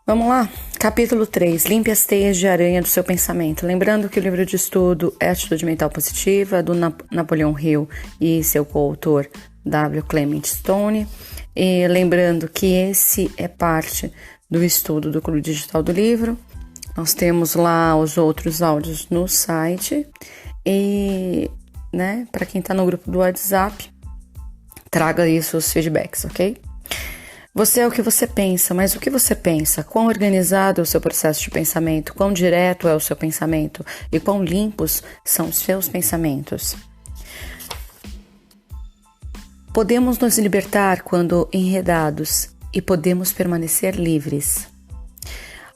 Vamos lá? Capítulo 3. Limpe as teias de aranha do seu pensamento. Lembrando que o livro de estudo é Atitude Mental Positiva, do Napoleon Hill e seu coautor W. Clement Stone. E lembrando que esse é parte do estudo do Clube Digital do Livro. Nós temos lá os outros áudios no site. E, para quem está no grupo do WhatsApp, traga aí seus feedbacks, ok? Você é o que você pensa, mas o que você pensa? Quão organizado é o seu processo de pensamento? Quão direto é o seu pensamento? E quão limpos são os seus pensamentos? Podemos nos libertar quando enredados e podemos permanecer livres.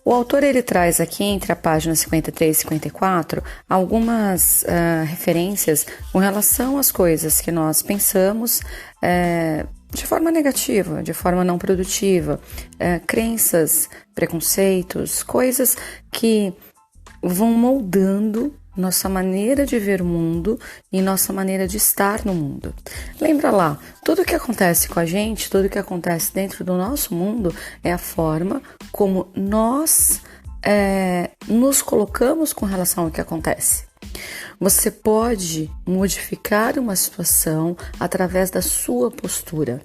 O autor ele traz aqui entre a página 53 e 54 algumas referências com relação às coisas que nós pensamos de forma negativa, de forma não produtiva, crenças, preconceitos, coisas que vão moldando nossa maneira de ver o mundo e nossa maneira de estar no mundo. Lembra lá, tudo que acontece com a gente, tudo que acontece dentro do nosso mundo é a forma como nós nos colocamos com relação ao que acontece. Você pode modificar uma situação através da sua postura.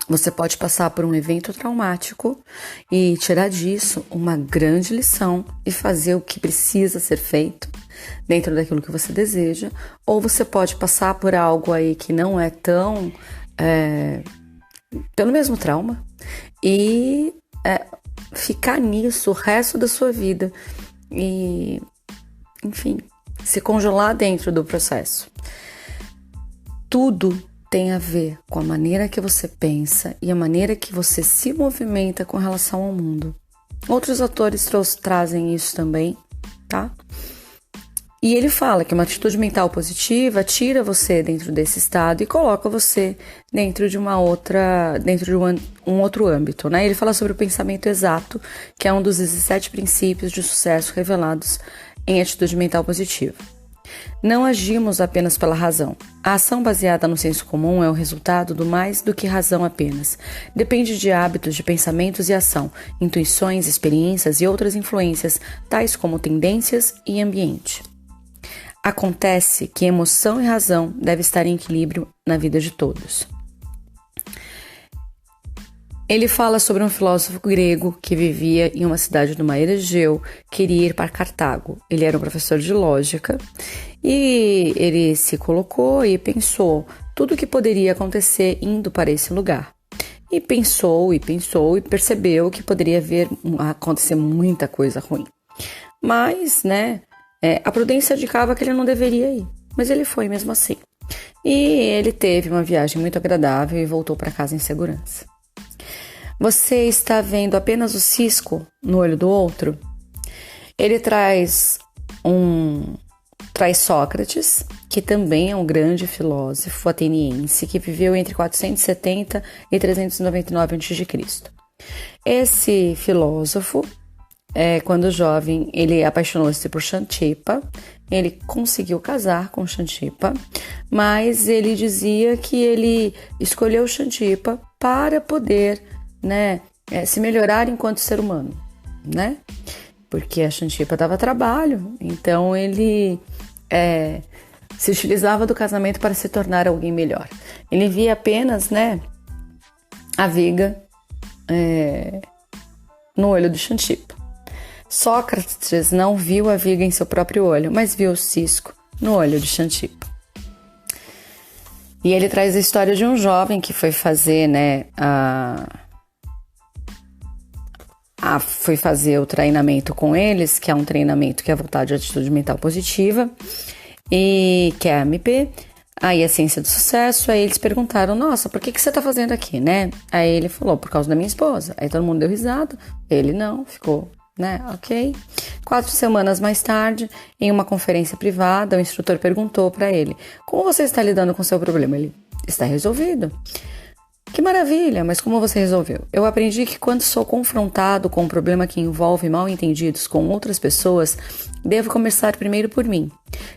Você pode passar por um evento traumático e tirar disso uma grande lição e fazer o que precisa ser feito dentro daquilo que você deseja, ou você pode passar por algo aí que não é tão pelo mesmo trauma e ficar nisso o resto da sua vida e, enfim, se congelar dentro do processo. Tudo tem a ver com a maneira que você pensa e a maneira que você se movimenta com relação ao mundo. Outros autores trazem isso também, tá? E ele fala que uma atitude mental positiva tira você dentro desse estado e coloca você dentro de um outro âmbito, né? Ele fala sobre o pensamento exato, que é um dos 17 princípios de sucesso revelados em atitude mental positiva. Não agimos apenas pela razão. A ação baseada no senso comum é o resultado do mais do que razão apenas. Depende de hábitos, de pensamentos e ação, intuições, experiências e outras influências, tais como tendências e ambiente. Acontece que emoção e razão devem estar em equilíbrio na vida de todos. Ele fala sobre um filósofo grego que vivia em uma cidade do mar Egeu, queria ir para Cartago. Ele era um professor de lógica e ele se colocou e pensou tudo o que poderia acontecer indo para esse lugar. E pensou e percebeu que poderia acontecer muita coisa ruim. Mas, a prudência indicava que ele não deveria ir, mas ele foi mesmo assim. E ele teve uma viagem muito agradável e voltou para casa em segurança. Você está vendo apenas o cisco no olho do outro? Ele traz Sócrates, que também é um grande filósofo ateniense, que viveu entre 470 e 399 a.C. Esse filósofo, quando jovem, ele apaixonou-se por Xantipa, ele conseguiu casar com Xantipa, mas ele dizia que ele escolheu Xantipa para poder se melhorar enquanto ser humano, porque a Xantipa dava trabalho, então ele se utilizava do casamento para se tornar alguém melhor. Ele via apenas a viga no olho de Xantipa. Sócrates não viu a viga em seu próprio olho, mas viu o cisco no olho de Xantipa. E ele traz a história de um jovem que foi fazer foi fazer o treinamento com eles, que é um treinamento que é voltado de atitude mental positiva, e que é a MP, aí a ciência do sucesso. Aí eles perguntaram, nossa, por que você tá fazendo aqui, Aí ele falou, por causa da minha esposa. Aí todo mundo deu risada, ele não, ficou, ok. 4 semanas mais tarde, em uma conferência privada, o instrutor perguntou para ele, como você está lidando com o seu problema? Ele, está resolvido. Que maravilha, mas como você resolveu? Eu aprendi que quando sou confrontado com um problema que envolve mal-entendidos com outras pessoas, devo começar primeiro por mim.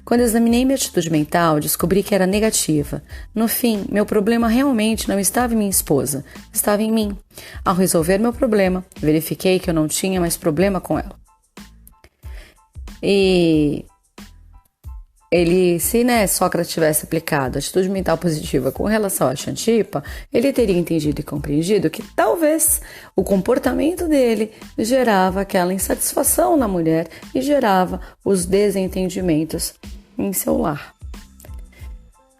Quando examinei minha atitude mental, descobri que era negativa. No fim, meu problema realmente não estava em minha esposa, estava em mim. Ao resolver meu problema, verifiquei que eu não tinha mais problema com ela. E se Sócrates tivesse aplicado a atitude mental positiva com relação a Xantipa, ele teria entendido e compreendido que talvez o comportamento dele gerava aquela insatisfação na mulher e gerava os desentendimentos em seu lar.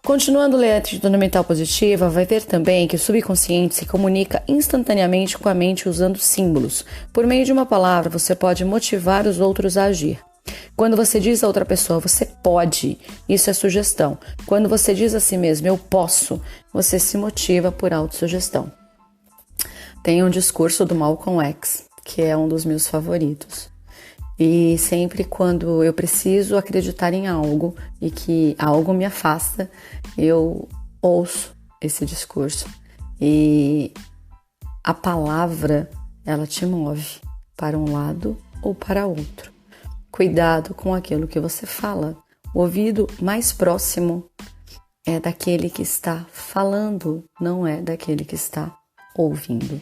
Continuando a ler a atitude mental positiva, vai ver também que o subconsciente se comunica instantaneamente com a mente usando símbolos. Por meio de uma palavra, você pode motivar os outros a agir. Quando você diz a outra pessoa, você pode, isso é sugestão. Quando você diz a si mesmo, eu posso, você se motiva por autossugestão. Tem um discurso do Malcolm X, que é um dos meus favoritos. E sempre quando eu preciso acreditar em algo e que algo me afasta, eu ouço esse discurso. E a palavra, ela te move para um lado ou para outro. Cuidado com aquilo que você fala. O ouvido mais próximo é daquele que está falando, não é daquele que está ouvindo.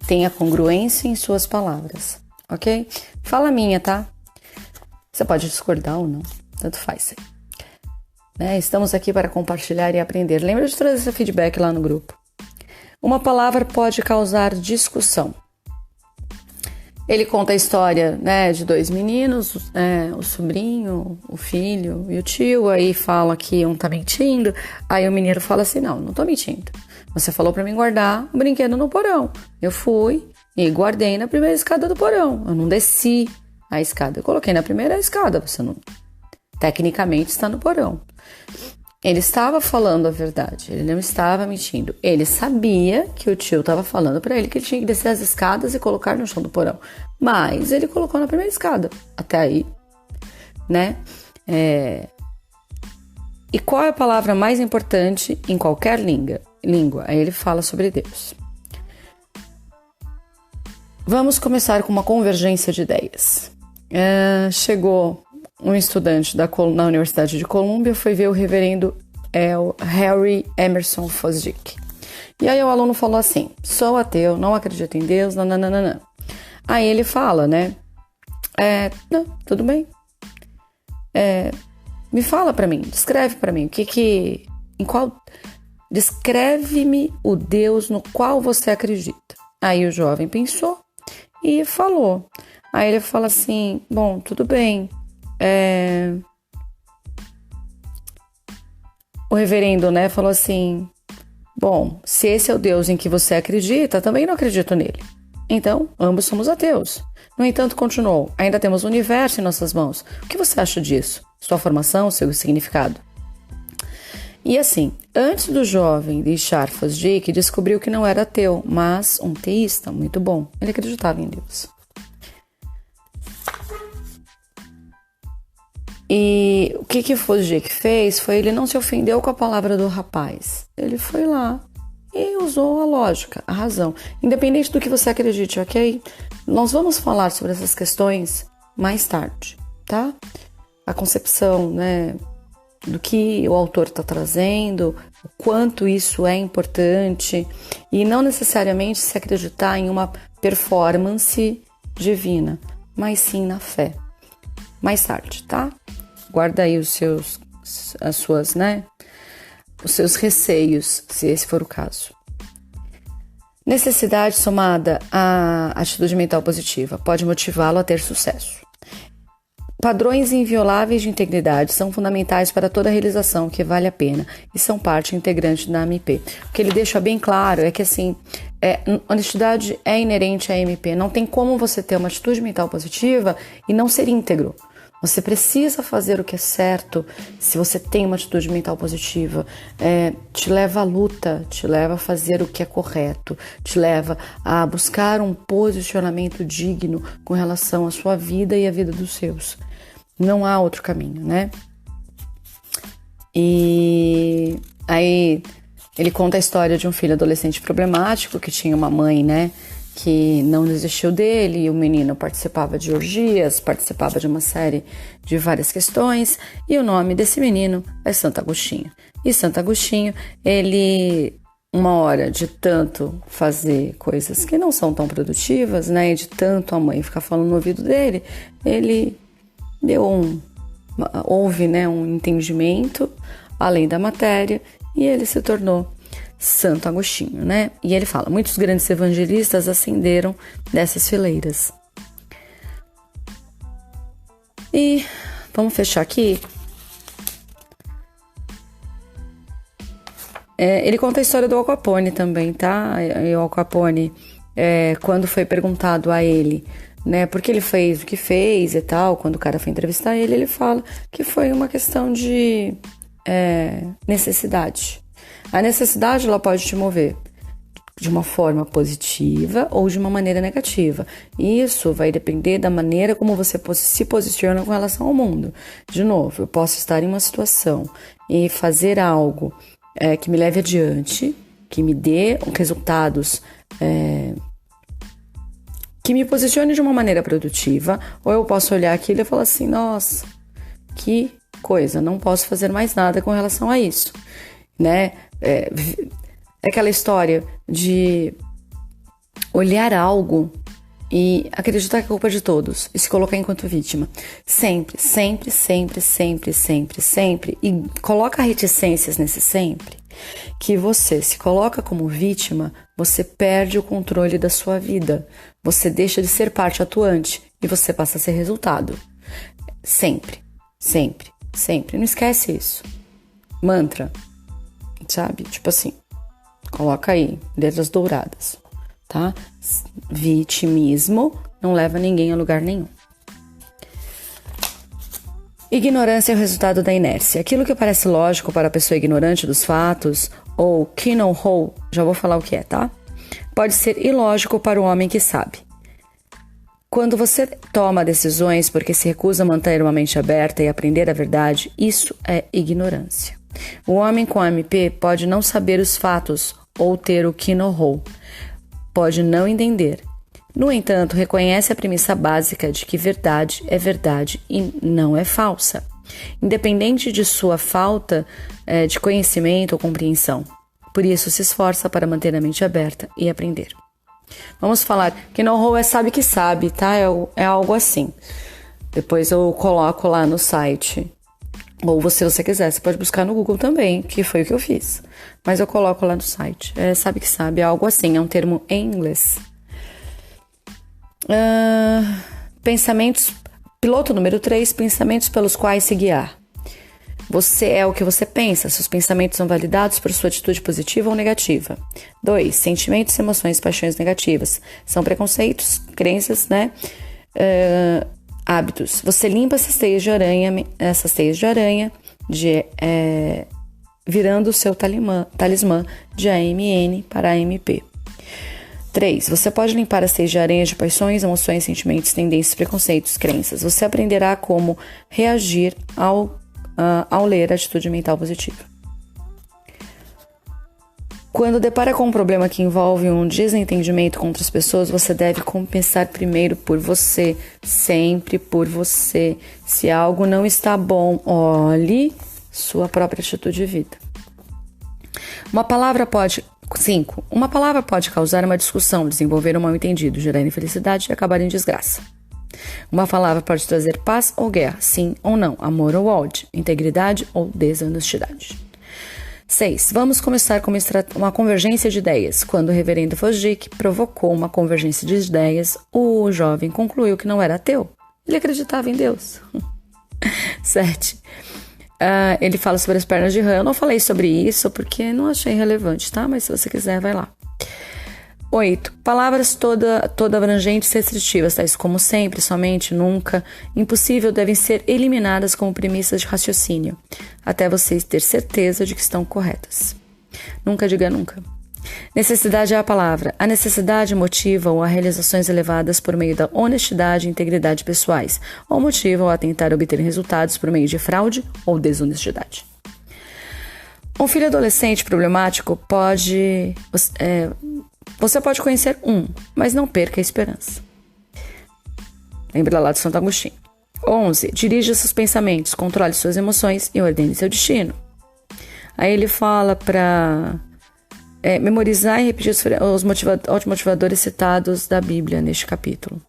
Tenha congruência em suas palavras, ok? Fala minha, tá? Você pode discordar ou não, tanto faz. Estamos aqui para compartilhar e aprender. Lembra de trazer esse feedback lá no grupo. Uma palavra pode causar discussão. Ele conta a história, de dois meninos, o sobrinho, o filho e o tio. Aí fala que um tá mentindo. Aí o menino fala assim, não tô mentindo. Você falou pra mim guardar o brinquedo no porão. Eu fui e guardei na primeira escada do porão. Eu não desci a escada. Eu coloquei na primeira escada. Você não... Tecnicamente está no porão. Ele estava falando a verdade, ele não estava mentindo. Ele sabia que o tio estava falando para ele que ele tinha que descer as escadas e colocar no chão do porão. Mas ele colocou na primeira escada. Até aí, E qual é a palavra mais importante em qualquer língua? Aí ele fala sobre Deus. Vamos começar com uma convergência de ideias. Chegou um estudante na Universidade de Colômbia, foi ver o reverendo Harry Emerson Fosdick. E aí o aluno falou assim, sou ateu, não acredito em Deus, nananana. Aí ele fala, não, tudo bem. Me fala pra mim, descreve pra mim, descreve-me o Deus no qual você acredita. Aí o jovem pensou e falou. Aí ele fala assim, bom, tudo bem. O reverendo, falou assim, bom, se esse é o Deus em que você acredita, também não acredito nele. Então, ambos somos ateus. No entanto, continuou, ainda temos o universo em nossas mãos. O que você acha disso? Sua formação, seu significado? E assim, antes do jovem deixar Fosdick, descobriu que não era ateu, mas um teísta muito bom. Ele acreditava em Deus. E o que Fosdick fez foi, ele não se ofendeu com a palavra do rapaz. Ele foi lá e usou a lógica, a razão. Independente do que você acredite, ok? Nós vamos falar sobre essas questões mais tarde, tá? A concepção, do que o autor está trazendo, o quanto isso é importante, e não necessariamente se acreditar em uma performance divina, mas sim na fé. Mais tarde, tá? Guarda aí os seus receios, se esse for o caso. Necessidade somada à atitude mental positiva pode motivá-lo a ter sucesso. Padrões invioláveis de integridade são fundamentais para toda realização que vale a pena e são parte integrante da AMP. O que ele deixa bem claro é que, honestidade é inerente à AMP. Não tem como você ter uma atitude mental positiva e não ser íntegro. Você precisa fazer o que é certo. Se você tem uma atitude mental positiva, te leva à luta, te leva a fazer o que é correto, te leva a buscar um posicionamento digno com relação à sua vida e à vida dos seus. Não há outro caminho, E aí Ele conta a história de um filho adolescente problemático que tinha uma mãe, né, que não desistiu dele, e o menino participava de orgias, participava de uma série de várias questões, e o nome desse menino é Santo Agostinho. E Santo Agostinho, ele, uma hora de tanto fazer coisas que não são tão produtivas, né, e de tanto a mãe ficar falando no ouvido dele, ele houve, né, um entendimento além da matéria, e ele se tornou Santo Agostinho, né? E ele fala, muitos grandes evangelistas ascenderam dessas fileiras. E vamos fechar aqui. Ele conta a história do Al Capone também, tá? E o Al Capone, quando foi perguntado a ele, né, por que ele fez o que fez e tal, quando o cara foi entrevistar ele, ele fala que foi uma questão de necessidade. A necessidade, ela pode te mover de uma forma positiva ou de uma maneira negativa. Isso vai depender da maneira como você se posiciona com relação ao mundo. De novo, eu posso estar em uma situação e fazer algo que me leve adiante, que me dê resultados, que me posicione de uma maneira produtiva, ou eu posso olhar aquilo e falar assim, nossa, que coisa, não posso fazer mais nada com relação a isso, né? É aquela história de olhar algo e acreditar que é culpa de todos e se colocar enquanto vítima. Sempre, sempre, sempre, sempre, sempre, sempre. E coloca reticências nesse sempre, que você se coloca como vítima, você perde o controle da sua vida. Você deixa de ser parte atuante e você passa a ser resultado. Sempre, sempre, sempre. Não esquece isso. Mantra. Sabe? Tipo assim, coloca aí, letras douradas, tá? Vitimismo não leva ninguém a lugar nenhum. Ignorância é o resultado da inércia. Aquilo que parece lógico para a pessoa ignorante dos fatos, ou Kino-ho, já vou falar o que é, tá? Pode ser ilógico para o homem que sabe. Quando você toma decisões porque se recusa a manter uma mente aberta e aprender a verdade, isso é ignorância. O homem com MP pode não saber os fatos ou ter o Kino-ho, pode não entender. No entanto, reconhece a premissa básica de que verdade é verdade e não é falsa, independente de sua falta de conhecimento ou compreensão. Por isso, se esforça para manter a mente aberta e aprender. Vamos falar, Kino-ho é sabe que sabe, tá? É algo assim. Depois eu coloco lá no site. Ou se você quiser, você pode buscar no Google também, que foi o que eu fiz. Mas eu coloco lá no site. Sabe que sabe, é algo assim, é um termo em inglês. Pensamentos, piloto número 3, pensamentos pelos quais se guiar. Você é o que você pensa, seus pensamentos são validados por sua atitude positiva ou negativa. 2, sentimentos, emoções, paixões negativas. São preconceitos, crenças, né? Hábitos. Você limpa essas teias de aranha, virando o seu talismã de AMN para AMP. 3. Você pode limpar as teias de aranha de paixões, emoções, sentimentos, tendências, preconceitos, crenças. Você aprenderá como reagir ao ler a atitude mental positiva. Quando depara com um problema que envolve um desentendimento com outras pessoas, você deve começar primeiro por você, sempre por você. Se algo não está bom, olhe sua própria atitude de vida. 5. Uma palavra pode causar uma discussão, desenvolver um mal-entendido, gerar infelicidade e acabar em desgraça. Uma palavra pode trazer paz ou guerra, sim ou não, amor ou ódio, integridade ou desonestidade. 6. Vamos começar com uma convergência de ideias. Quando o reverendo Fosdick provocou uma convergência de ideias, o jovem concluiu que não era ateu. Ele acreditava em Deus. 7. Ele fala sobre as pernas de rã. Eu não falei sobre isso porque não achei relevante, tá? Mas se você quiser, vai lá. 8. Palavras toda abrangentes e restritivas, tais como sempre, somente, nunca, impossível, devem ser eliminadas como premissas de raciocínio, até você ter certeza de que estão corretas. Nunca diga nunca. Necessidade é a palavra. A necessidade motiva-o a realizações elevadas por meio da honestidade e integridade pessoais, ou motiva-o a tentar obter resultados por meio de fraude ou desonestidade. Um filho adolescente problemático você pode conhecer mas não perca a esperança. Lembra lá de Santo Agostinho. 11. Dirija seus pensamentos, controle suas emoções e ordene seu destino. Aí ele fala para memorizar e repetir os automotivadores citados da Bíblia neste capítulo.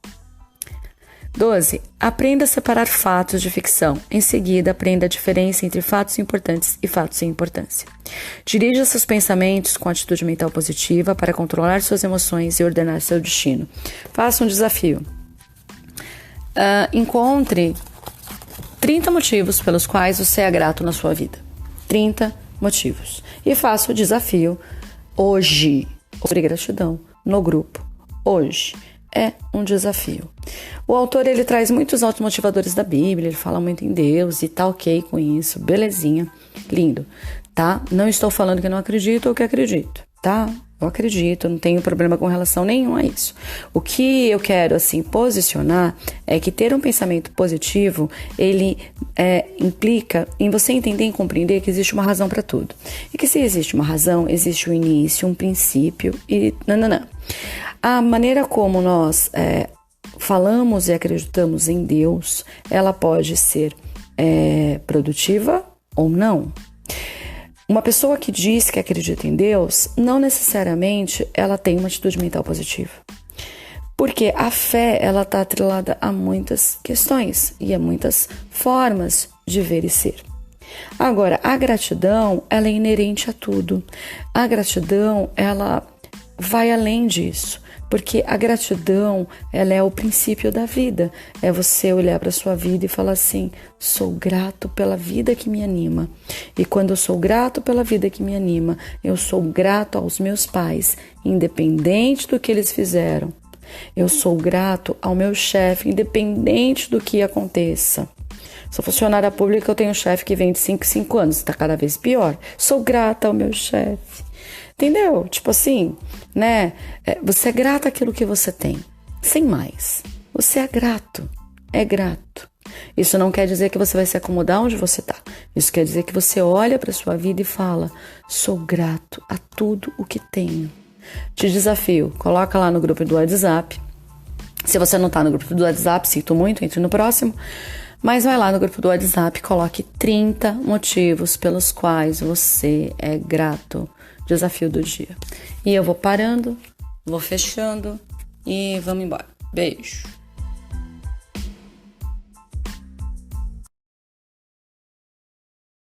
12. Aprenda a separar fatos de ficção. Em seguida, aprenda a diferença entre fatos importantes e fatos sem importância. Dirija seus pensamentos com atitude mental positiva para controlar suas emoções e ordenar seu destino. Faça um desafio. Encontre 30 motivos pelos quais você é grato na sua vida. 30 motivos. E faça o desafio hoje. Sobre gratidão no grupo. Hoje. É um desafio. O autor, ele traz muitos automotivadores da Bíblia, ele fala muito em Deus e tá ok com isso, belezinha, lindo, tá? Não estou falando que eu não acredito ou que acredito, tá? Eu acredito, não tenho problema com relação nenhum a isso. O que eu quero, assim, posicionar é que ter um pensamento positivo, ele implica em você entender e compreender que existe uma razão para tudo. E que se existe uma razão, existe um início, um princípio e nananã. A maneira como nós falamos e acreditamos em Deus, ela pode ser produtiva ou não. Uma pessoa que diz que acredita em Deus, não necessariamente ela tem uma atitude mental positiva. Porque a fé, ela está atrelada a muitas questões e a muitas formas de ver e ser. Agora, a gratidão, ela é inerente a tudo. A gratidão, ela vai além disso. Porque a gratidão, ela é o princípio da vida. É você olhar para a sua vida e falar assim, sou grato pela vida que me anima. E quando eu sou grato pela vida que me anima, eu sou grato aos meus pais, independente do que eles fizeram. Eu sou grato ao meu chefe, independente do que aconteça. Sou funcionária pública, eu tenho um chefe que vem de 5 em 5 anos, está cada vez pior. Sou grata ao meu chefe. Entendeu? Tipo assim, né? Você é grato àquilo que você tem, sem mais. Você é grato, Isso não quer dizer que você vai se acomodar onde você está. Isso quer dizer que você olha para a sua vida e fala, sou grato a tudo o que tenho. Te desafio, coloca lá no grupo do WhatsApp. Se você não está no grupo do WhatsApp, sinto muito, entre no próximo. Mas vai lá no grupo do WhatsApp, coloque 30 motivos pelos quais você é grato. Desafio do dia. E eu vou parando, vou fechando e vamos embora. Beijo.